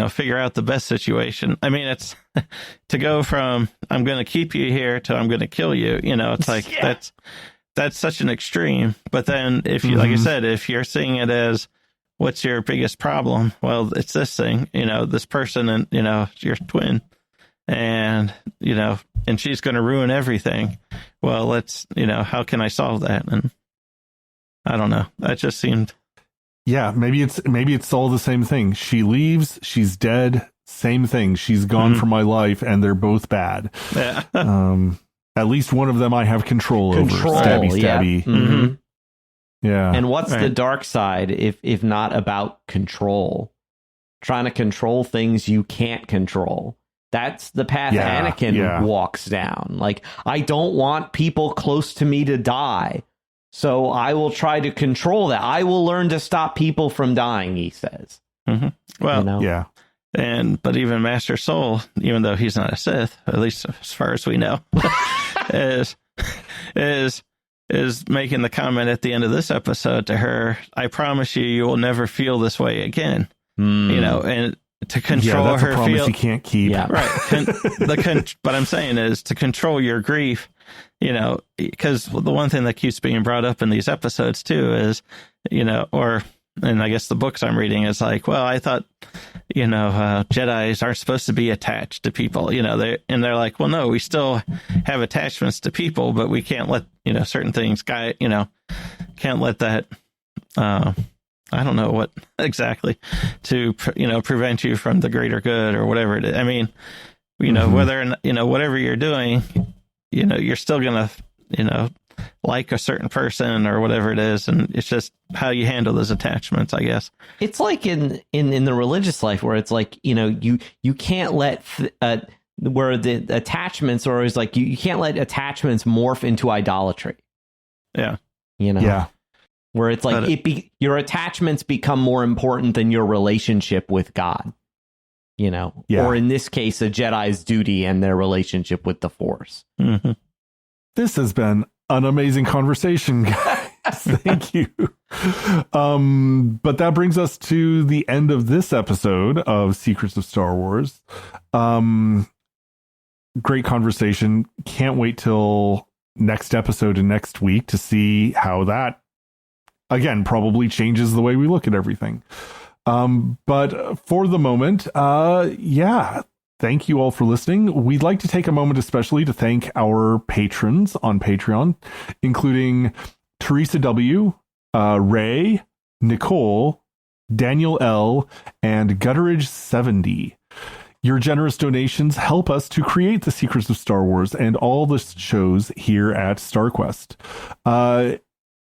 figure out the best situation. I mean, it's to go from, I'm going to keep you here to I'm going to kill you, it's like, that's such an extreme. But then if you, like I said, if you're seeing it as what's your biggest problem? Well, it's this thing, this person and, your twin and, and she's going to ruin everything. Well, let's, how can I solve that? And I don't know. That just seemed. Yeah, maybe it's all the same thing. She leaves, she's dead, same thing. She's gone from my life and they're both bad. Yeah. At least one of them I have control over. Stabby. Yeah. Yeah. And what's the dark side if not about control? Trying to control things you can't control. That's the path Anakin walks down. Like, I don't want people close to me to die, so I will try to control that. I will learn to stop people from dying, he says. Well, yeah. But even Master Soul, even though he's not a Sith, at least as far as we know, is making the comment at the end of this episode to her, I promise you will never feel this way again. And to control that's her a promise you can't keep. Yeah, right. But I'm saying is to control your grief, because the one thing that keeps being brought up in these episodes too is, and I guess the books I'm reading is like, well, I thought, Jedis aren't supposed to be attached to people, they're like, well, no, we still have attachments to people, but we can't let, certain things can't let that, I don't know what exactly to, prevent you from the greater good or whatever it is. I mean, whether, whatever you're doing, you're still going to, like a certain person or whatever it is, and it's just how you handle those attachments, I guess. It's like in the religious life where it's like, you can't let where the attachments are always like you can't let attachments morph into idolatry. Yeah. Where it's like your attachments become more important than your relationship with God. Or in this case, a Jedi's duty and their relationship with the Force. Mm-hmm. This has been an amazing conversation, guys. Thank you. But that brings us to the end of this episode of Secrets of Star Wars. Great conversation. Can't wait till next episode and next week to see how that, again, probably changes the way we look at everything. But for the moment, thank you all for listening. We'd like to take a moment especially to thank our patrons on Patreon, including Teresa W., Ray, Nicole, Daniel L., and Gutteridge70. Your generous donations help us to create the Secrets of Star Wars and all the shows here at StarQuest.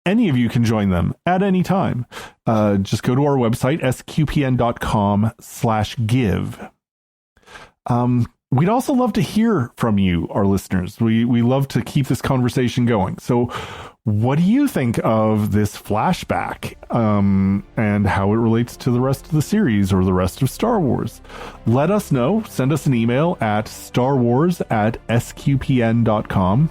Any of you can join them at any time. Just go to our website, sqpn.com/give. We'd also love to hear from you, our listeners. We love to keep this conversation going. So what do you think of this flashback and how it relates to the rest of the series or the rest of Star Wars? Let us know. Send us an email at starwars@sqpn.com.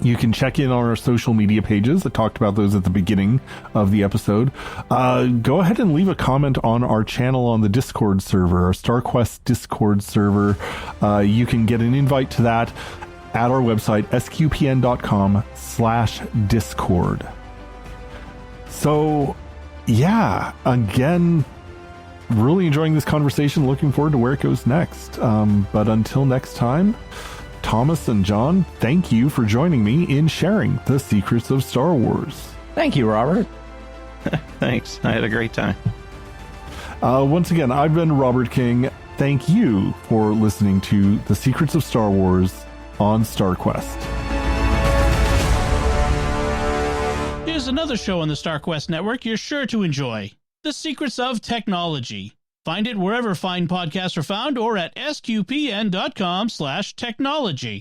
You can check in on our social media pages. I talked about those at the beginning of the episode. Go ahead and leave a comment on our channel on the Discord server, our StarQuest Discord server. You can get an invite to that at our website, sqpn.com/discord. So, again, really enjoying this conversation. Looking forward to where it goes next. But until next time, Thomas and John, thank you for joining me in sharing the secrets of Star Wars. Thank you, Robert. Thanks. I had a great time. Once again, I've been Robert King. thank you for listening to The Secrets of Star Wars on StarQuest. Here's another show on the StarQuest Network you're sure to enjoy. The Secrets of Technology. Find it wherever fine podcasts are found or at sqpn.com/technology.